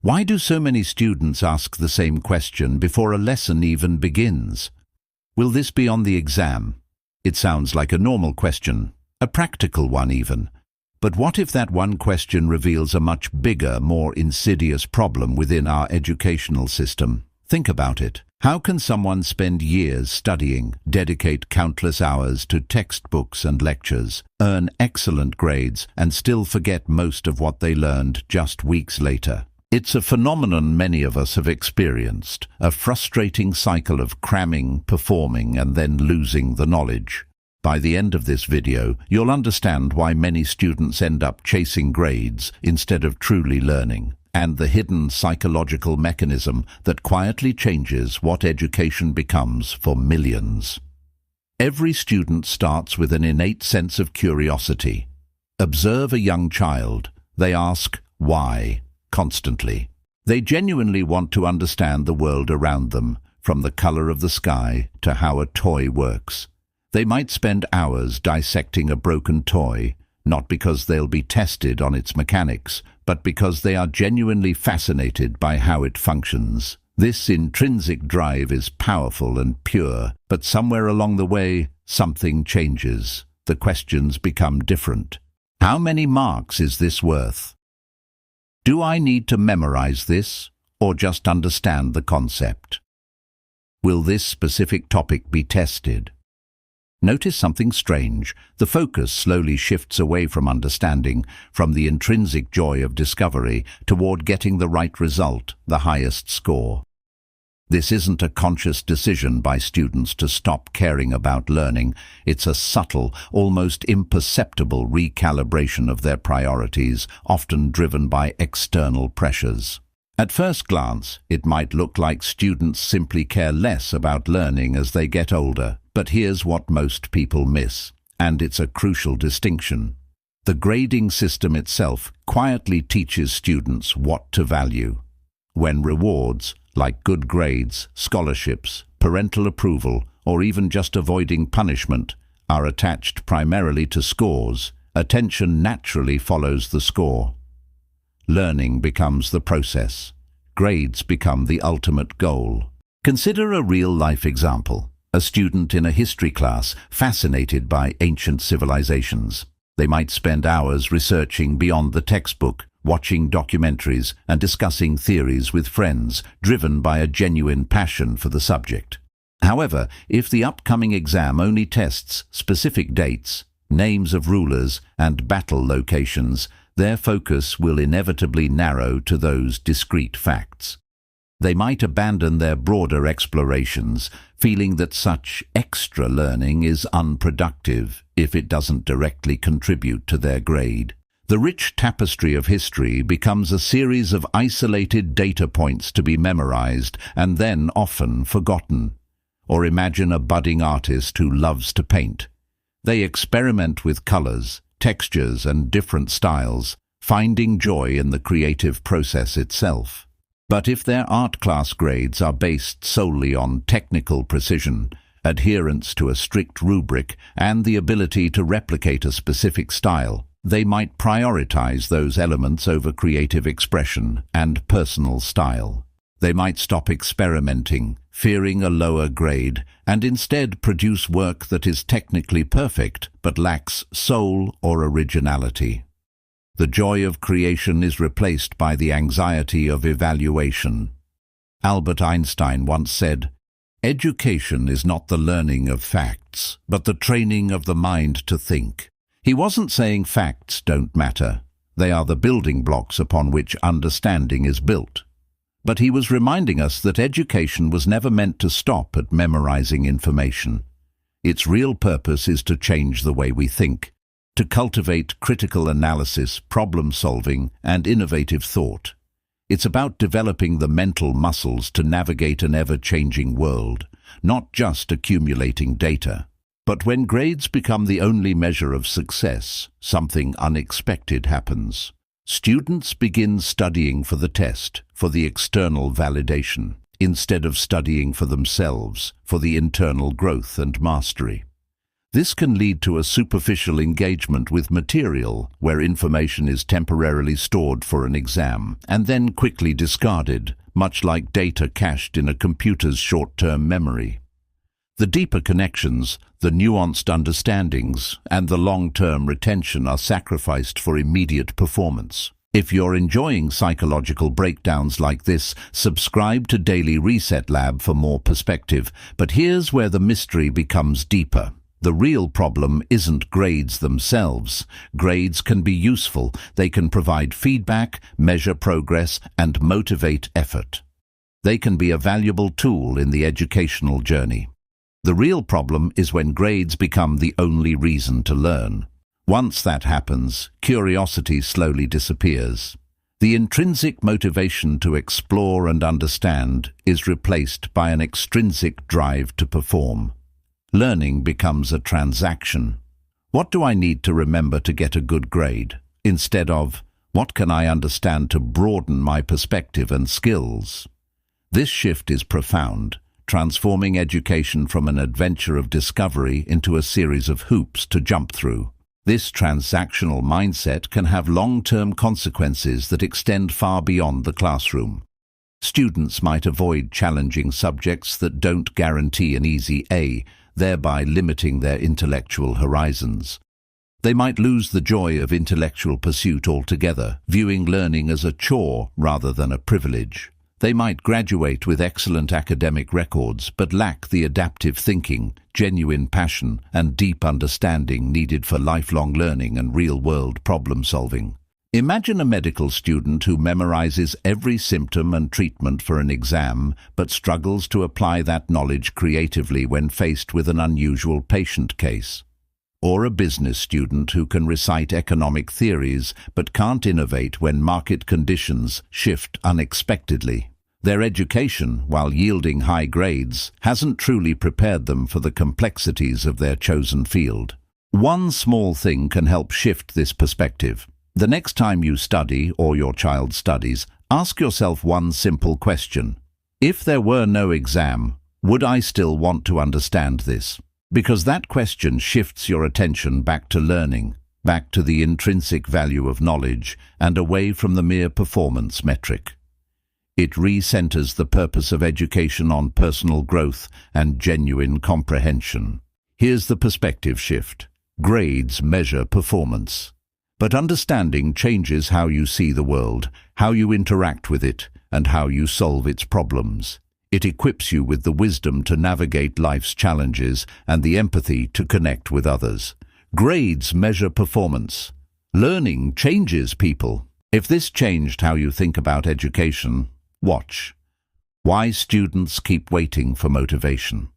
Why do so many students ask the same question before a lesson even begins? Will this be on the exam? It sounds like a normal question, a practical one even. But what if that one question reveals a much bigger, more insidious problem within our educational system? Think about it. How can someone spend years studying, dedicate countless hours to textbooks and lectures, earn excellent grades, and still forget most of what they learned just weeks later? It's a phenomenon many of us have experienced, a frustrating cycle of cramming, performing, and then losing the knowledge. By the end of this video, you'll understand why many students end up chasing grades instead of truly learning, and the hidden psychological mechanism that quietly changes what education becomes for millions. Every student starts with an innate sense of curiosity. Observe a young child. They ask, why? Constantly. They genuinely want to understand the world around them, from the color of the sky to how a toy works. They might spend hours dissecting a broken toy, not because they'll be tested on its mechanics, but because they are genuinely fascinated by how it functions. This intrinsic drive is powerful and pure, but somewhere along the way, something changes. The questions become different. How many marks is this worth? Do I need to memorize this, or just understand the concept? Will this specific topic be tested? Notice something strange. The focus slowly shifts away from understanding, from the intrinsic joy of discovery, toward getting the right result, the highest score. This isn't a conscious decision by students to stop caring about learning. It's a subtle, almost imperceptible recalibration of their priorities, often driven by external pressures. At first glance, it might look like students simply care less about learning as they get older. But here's what most people miss, and it's a crucial distinction. The grading system itself quietly teaches students what to value. When rewards, like good grades, scholarships, parental approval, or even just avoiding punishment, are attached primarily to scores, attention naturally follows the score. Learning becomes the process. Grades become the ultimate goal. Consider a real-life example. A student in a history class fascinated by ancient civilizations. They might spend hours researching beyond the textbook, watching documentaries and discussing theories with friends, driven by a genuine passion for the subject. However, if the upcoming exam only tests specific dates, names of rulers, and battle locations, their focus will inevitably narrow to those discrete facts. They might abandon their broader explorations, feeling that such extra learning is unproductive if it doesn't directly contribute to their grade. The rich tapestry of history becomes a series of isolated data points to be memorized and then often forgotten. Or imagine a budding artist who loves to paint. They experiment with colors, textures, and different styles, finding joy in the creative process itself. But if their art class grades are based solely on technical precision, adherence to a strict rubric, and the ability to replicate a specific style, they might prioritize those elements over creative expression and personal style. They might stop experimenting, fearing a lower grade, and instead produce work that is technically perfect but lacks soul or originality. The joy of creation is replaced by the anxiety of evaluation. Albert Einstein once said, "Education is not the learning of facts, but the training of the mind to think." He wasn't saying facts don't matter. They are the building blocks upon which understanding is built. But he was reminding us that education was never meant to stop at memorizing information. Its real purpose is to change the way we think, to cultivate critical analysis, problem-solving, and innovative thought. It's about developing the mental muscles to navigate an ever-changing world, not just accumulating data. But when grades become the only measure of success, something unexpected happens. Students begin studying for the test, for the external validation, instead of studying for themselves, for the internal growth and mastery. This can lead to a superficial engagement with material, where information is temporarily stored for an exam and then quickly discarded, much like data cached in a computer's short-term memory. The deeper connections, the nuanced understandings, and the long-term retention are sacrificed for immediate performance. If you're enjoying psychological breakdowns like this, subscribe to Daily Reset Lab for more perspective. But here's where the mystery becomes deeper. The real problem isn't grades themselves. Grades can be useful. They can provide feedback, measure progress, and motivate effort. They can be a valuable tool in the educational journey. The real problem is when grades become the only reason to learn. Once that happens, curiosity slowly disappears. The intrinsic motivation to explore and understand is replaced by an extrinsic drive to perform. Learning becomes a transaction. What do I need to remember to get a good grade? Instead of, what can I understand to broaden my perspective and skills? This shift is profound, transforming education from an adventure of discovery into a series of hoops to jump through. This transactional mindset can have long-term consequences that extend far beyond the classroom. Students might avoid challenging subjects that don't guarantee an easy A, thereby limiting their intellectual horizons. They might lose the joy of intellectual pursuit altogether, viewing learning as a chore rather than a privilege. They might graduate with excellent academic records but lack the adaptive thinking, genuine passion, and deep understanding needed for lifelong learning and real-world problem-solving. Imagine a medical student who memorizes every symptom and treatment for an exam but struggles to apply that knowledge creatively when faced with an unusual patient case. Or a business student who can recite economic theories but can't innovate when market conditions shift unexpectedly. Their education, while yielding high grades, hasn't truly prepared them for the complexities of their chosen field. One small thing can help shift this perspective. The next time you study or your child studies, ask yourself one simple question. If there were no exam, would I still want to understand this? Because that question shifts your attention back to learning, back to the intrinsic value of knowledge, and away from the mere performance metric. It re-centers the purpose of education on personal growth and genuine comprehension. Here's the perspective shift. Grades measure performance. But understanding changes how you see the world, how you interact with it, and how you solve its problems. It equips you with the wisdom to navigate life's challenges and the empathy to connect with others. Grades measure performance. Learning changes people. If this changed how you think about education, watch. Why students keep waiting for motivation.